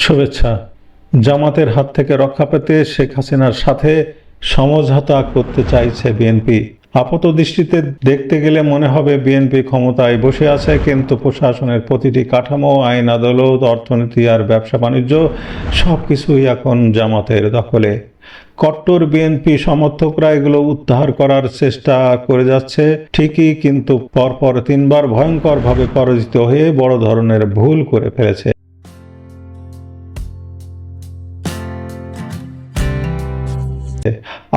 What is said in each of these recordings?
শুভেচ্ছা। জামাতের হাত থেকে রক্ষা পেতে শেখ হাসিনার সাথে সমঝোতা করতে চাইছে বিএনপি। আপাতদৃষ্টিতে দেখতে গেলে মনে হবে বিএনপি ক্ষমতায় বসে আছে, কিন্তু প্রশাসনের প্রতিটি কাঠামো, আইন আদালত, অর্থনীতি আর ব্যবসা বাণিজ্য সবকিছুই এখন জামাতের দখলে। কট্টর বিএনপি সমর্থকরা এগুলো উদ্ধার করার চেষ্টা করে যাচ্ছে ঠিকই, কিন্তু পরপর তিনবার ভয়ঙ্করভাবে পরাজিত হয়ে বড় ধরনের ভুল করে ফেলেছে।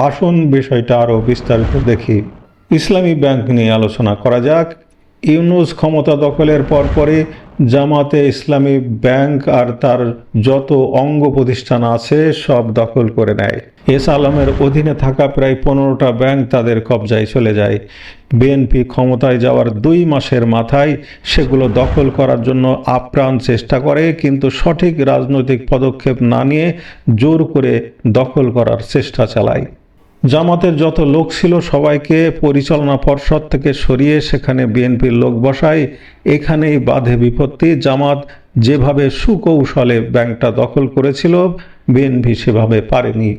আসুন বিষয়টা আরো বিস্তারিত দেখি। ইসলামী ব্যাংক নিয়ে আলোচনা করা যাক। ইউনূস ক্ষমতা দখলের পরপরই জামাতে ইসলামী ব্যাংক আর তার যত অঙ্গ প্রতিষ্ঠান আছে সব দখল করে নেয়। এস আলমের অধীনে থাকা প্রায় 15টা ব্যাংক তাদের কবজায় চলে যায়। বিএনপি ক্ষমতায় যাওয়ার 2 মাসের মাথায় সেগুলো দখল করার জন্য আপ্রাণ চেষ্টা করে, কিন্তু সঠিক রাজনৈতিক পদক্ষেপ না নিয়ে জোর করে দখল করার চেষ্টা চালায়। জামাতের যত লোক ছিল সবাইকে পরিচালনা পর্ষদ থেকে সরিয়ে সেখানে বিএনপির লোক বসায়। এখানেই বাধে বিপত্তি। জামাত যেভাবে সুকৌশলে ব্যাংকটা দখল করেছিল, বিএনপি সেভাবে পারেনি।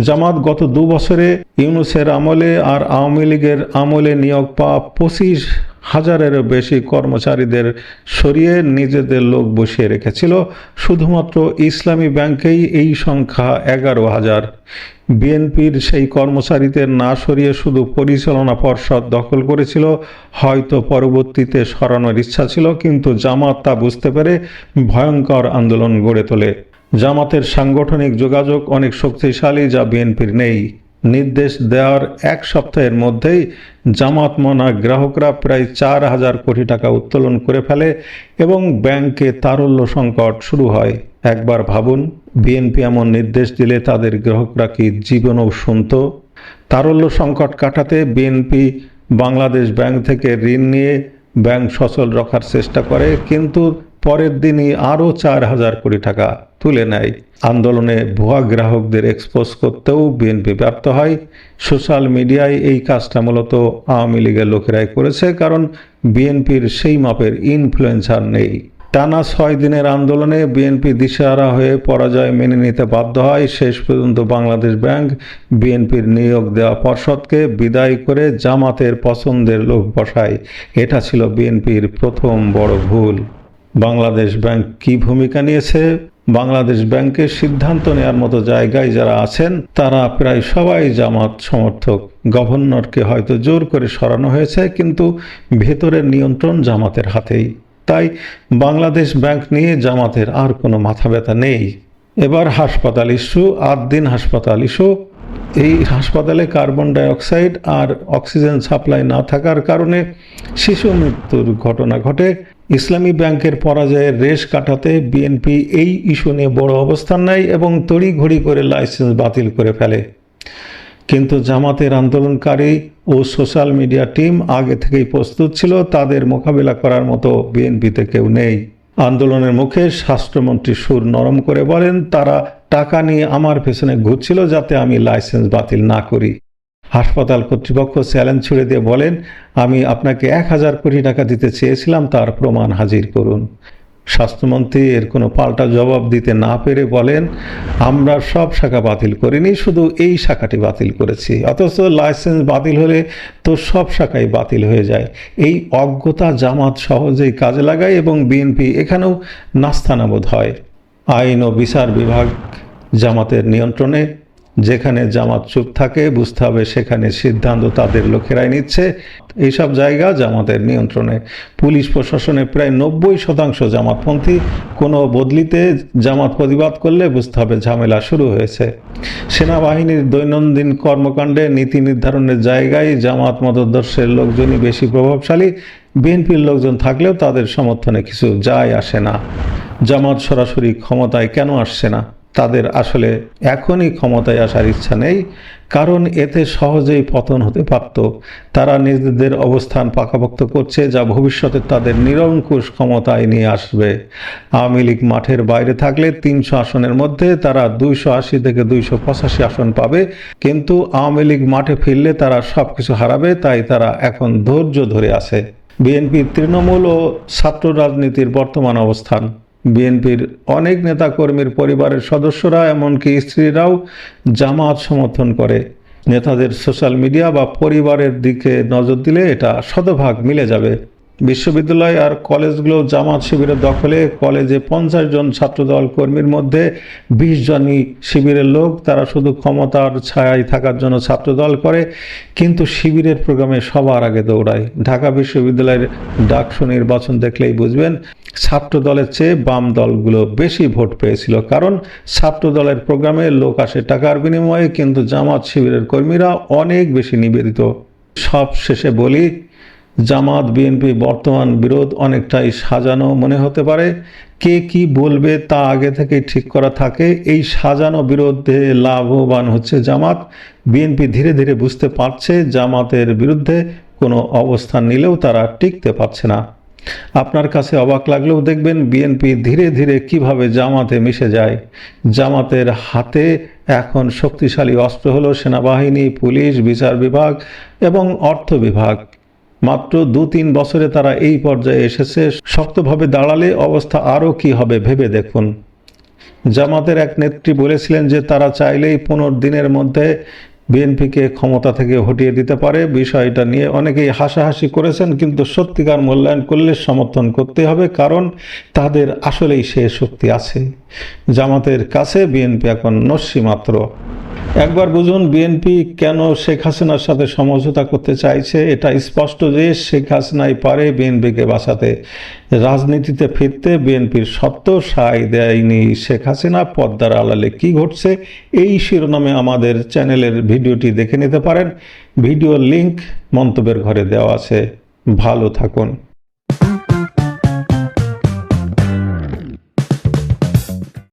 জামাত গত 2 বছরে ইউনূসের আমলে আর আওয়ামী লীগের আমলে নিয়োগ পাওয়া 25,000-এরও বেশি কর্মচারীদের সরিয়ে নিজেদের লোক বসিয়ে রেখেছিল। শুধুমাত্র ইসলামী ব্যাংকেই এই সংখ্যা 11,000। বিএনপির সেই কর্মচারীদের না সরিয়ে শুধু পরিচালনা পর্ষদ দখল করেছিল। হয়তো পরবর্তীতে সরানোর ইচ্ছা ছিল, কিন্তু জামাত তা বুঝতে পেরে ভয়ঙ্কর আন্দোলন গড়ে তোলে। জামাতের সাংগঠনিক যোগাযোগ অনেক শক্তিশালী, যা বিএনপির নেই। নির্দেশ দেওয়ার 1 সপ্তাহের মধ্যেই জামাত মনা গ্রাহকরা প্রায় 4,000 কোটি টাকা উত্তোলন করে ফেলে এবং ব্যাংকে তারল্য সংকট শুরু হয়। একবার ভাবুন, বিএনপি এমন নির্দেশ দিলে তাদের গ্রাহকরা কি জীবনও শুনত? তারল্য সংকট কাটাতে বিএনপি বাংলাদেশ ব্যাংক থেকে ঋণ নিয়ে ব্যাংক সচল রাখার চেষ্টা করে, কিন্তু পরের দিনই আরও 4,000 কোটি টাকা তুলে নেয়। আন্দোলনে ভুয়া গ্রাহকদের এক্সপোজ করতেও বিএনপি ব্যর্থ হয়। সোশ্যাল মিডিয়ায় এই কাজটা মূলত আওয়ামী লীগের লোকেরাই করেছে, কারণ বিএনপির সেই মাপের ইনফ্লুয়েন্সার নেই। টানা 6 দিনের আন্দোলনে বিএনপি দিশেহারা হয়ে পরাজয় মেনে নিতে বাধ্য হয়। শেষ পর্যন্ত বাংলাদেশ ব্যাংক বিএনপির নিয়োগ দেওয়া পর্ষদকে বিদায় করে জামাতের পছন্দের লোক বসায়। এটা ছিল বিএনপির প্রথম বড় ভুল। বাংলাদেশ ব্যাংক কি ভূমিকা নিয়েছে? বাংলাদেশ ব্যাংকের সিদ্ধান্ত নেওয়ার মতো জায়গায় যারা আছেন তারা প্রায় সবাই জামাত সমর্থক। গভর্নরকে হয়তো জোর করে সরানো হয়েছে, কিন্তু ভেতরের নিয়ন্ত্রণ জামাতের হাতেই। তাই বাংলাদেশ ব্যাংক নিয়ে জামাতের আর কোনো মাথা ব্যথা নেই। এবার হাসপাতাল ইস্যু, 8 দিন হাসপাতাল ইস্যু। এই হাসপাতালে কার্বন ডাইঅক্সাইড আর অক্সিজেন সাপ্লাই না থাকার কারণে শিশু মৃত্যুর ঘটনা ঘটে। ইসলামী ব্যাংকের পরাজয়ের রেশ কাটাতে বিএনপি এই ইস্যু নিয়ে বড় অবস্থান নেয় এবং তড়িঘড়ি করে লাইসেন্স বাতিল করে ফেলে। কিন্তু জামাতের আন্দোলনকারী ও সোশ্যাল মিডিয়া টিম আগে থেকেই প্রস্তুত ছিল। তাদের মোকাবিলা করার মতো বিএনপিতে কেউ নেই। আন্দোলনের মুখে স্বাস্থ্যমন্ত্রী সুর নরম করে বলেন, তারা টাকা নিয়ে আমার পেছনে ঘুরছিল যাতে আমি লাইসেন্স বাতিল না করি। হাসপাতাল কর্তৃপক্ষ চ্যালেঞ্জ ছুড়ে দিয়ে বলেন, আমি আপনাকে 1,000 কোটি টাকা দিতে চেয়েছিলাম, তার প্রমাণ হাজির করুন। স্বাস্থ্যমন্ত্রী এর কোনো পাল্টা জবাব দিতে না পেরে বলেন, আমরা সব শাখা বাতিল করিনি, শুধু এই শাখাটি বাতিল করেছি। অথচ লাইসেন্স বাতিল হলে তো সব শাখাই বাতিল হয়ে যায়। এই অজ্ঞতা জামাত সহজেই কাজে লাগায় এবং বিএনপি এখানেও নাস্তানাবুদ হয়। আইন ও বিচার বিভাগ জামাতের নিয়ন্ত্রণে। যেখানে জামাত চুপ থাকে, বুঝতে হবে সেখানে সিদ্ধান্ত তাদের লোকেরাই নিচ্ছে। এইসব জায়গা জামাতের নিয়ন্ত্রণে। পুলিশ প্রশাসনে প্রায় 90% জামাতপন্থী। কোনো বদলিতে জামাত প্রতিবাদ করলে বুঝতে হবে ঝামেলা শুরু হয়েছে। সেনাবাহিনীর দৈনন্দিন কর্মকাণ্ডে নীতি নির্ধারণের জায়গায় জামাত মতাদর্শের লোকজনই বেশি প্রভাবশালী। বিএনপির লোকজন থাকলেও তাদের সমর্থনে কিছু যায় আসে না। জামাত সরাসরি ক্ষমতায় কেন আসছে না? তাদের আসলে এখনই ক্ষমতায় আসার ইচ্ছা নেই, কারণ এতে সহজেই পতন হতে পারত। তারা নিজেদের অবস্থান পাকাপোক্ত করছে, যা ভবিষ্যতে তাদের নিরঙ্কুশ ক্ষমতায় নিয়ে আসবে। আওয়ামী লীগ মাঠের বাইরে থাকলে 300 আসনের মধ্যে তারা 280 থেকে 285 আসন পাবে, কিন্তু আওয়ামী লীগ মাঠে ফিরলে তারা সবকিছু হারাবে। তাই তারা এখন ধৈর্য ধরে আছে। বিএনপির তৃণমূল ও ছাত্র রাজনীতির বর্তমান অবস্থান। বিএনপির অনেক নেতাকর্মীর পরিবারের সদস্যরা এমনকি স্ত্রীরাও জামাত সমর্থন করে। নেতাদের সোশ্যাল মিডিয়া বা পরিবারের দিকে নজর দিলে এটা শতভাগ মিলে যাবে। বিশ্ববিদ্যালয় আর কলেজগুলো জামাত শিবিরের দখলে। কলেজে 50 জন ছাত্রদল কর্মীর মধ্যে 20 জনই শিবিরের লোক। তারা শুধু ক্ষমতার ছায়ায় থাকার জন্য ছাত্রদল করে, কিন্তু শিবিরের প্রোগ্রামে সবার আগে দৌড়ায়। ঢাকা বিশ্ববিদ্যালয়ের ডাকসু নির্বাচন দেখলেই বুঝবেন ছাত্র দলের চেয়ে বাম দলগুলো বেশি ভোট পেয়েছিল, কারণ ছাত্র দলের প্রোগ্রামে লোক আসে টাকার বিনিময়ে, কিন্তু জামাত শিবিরের কর্মীরা অনেক বেশি নিবেদিত। সব শেষে বলি, জামাত বিএনপি বর্তমান বিরোধ অনেকটাই সাজানো মনে হতে পারে। কে কি বলবে তা আগে থেকে ঠিক করা থাকে। এই সাজানো বিরোধে লাভবান হচ্ছে জামাত। বিএনপি ধীরে ধীরে বুঝতে পারছে জামাতের বিরুদ্ধে কোনো অবস্থান নিলেও তারা টিকতে পারছে না। আপনার কাছে অবাক লাগলেও দেখবেন বিএনপি ধীরে ধীরে কিভাবে জামাতে মিশে যায়। জামাতের হাতে এখন শক্তিশালী অস্ত্র হলো সেনাবাহিনী, পুলিশ, বিচার বিভাগ এবং অর্থ বিভাগ। মাত্র 2-3 বছরে তারা এই পর্যায়ে এসেছে। শক্তভাবে দাঁড়ালে অবস্থা আরও কি হবে ভেবে দেখুন। জামাতের এক নেত্রী বলেছিলেন যে তারা চাইলেই 15 দিনের মধ্যে বিএনপিকে ক্ষমতা থেকে হটিয়ে দিতে পারে। বিষয়টা নিয়ে অনেকেই হাসাহাসি করেছেন, কিন্তু সত্যিকার মূল্যায়ন করলে সমর্থন করতে হবে, কারণ তাদের আসলেই সে শক্তি আছে। জামাতের কাছে বিএনপি এখন নস্যি মাত্র। একবার বুঝুন বিএনপি কেন শেখ হাসিনার সাথে সমঝোতা করতে চাইছে। এটা স্পষ্ট যে শেখ হাসিনাই পারে বিএনপিকে বাঁচাতে। রাজনীতিতে ফিরতে বিএনপির সত্ত্ব সায় দেয়নি শেখ হাসিনা। পর্দার আড়ালে কি ঘটছে, এই শিরোনামে আমাদের চ্যানেলের ভিডিওটি দেখে নিতে পারেন। ভিডিওর লিংক মন্তব্যের ঘরে দেওয়া আছে। ভালো থাকুন।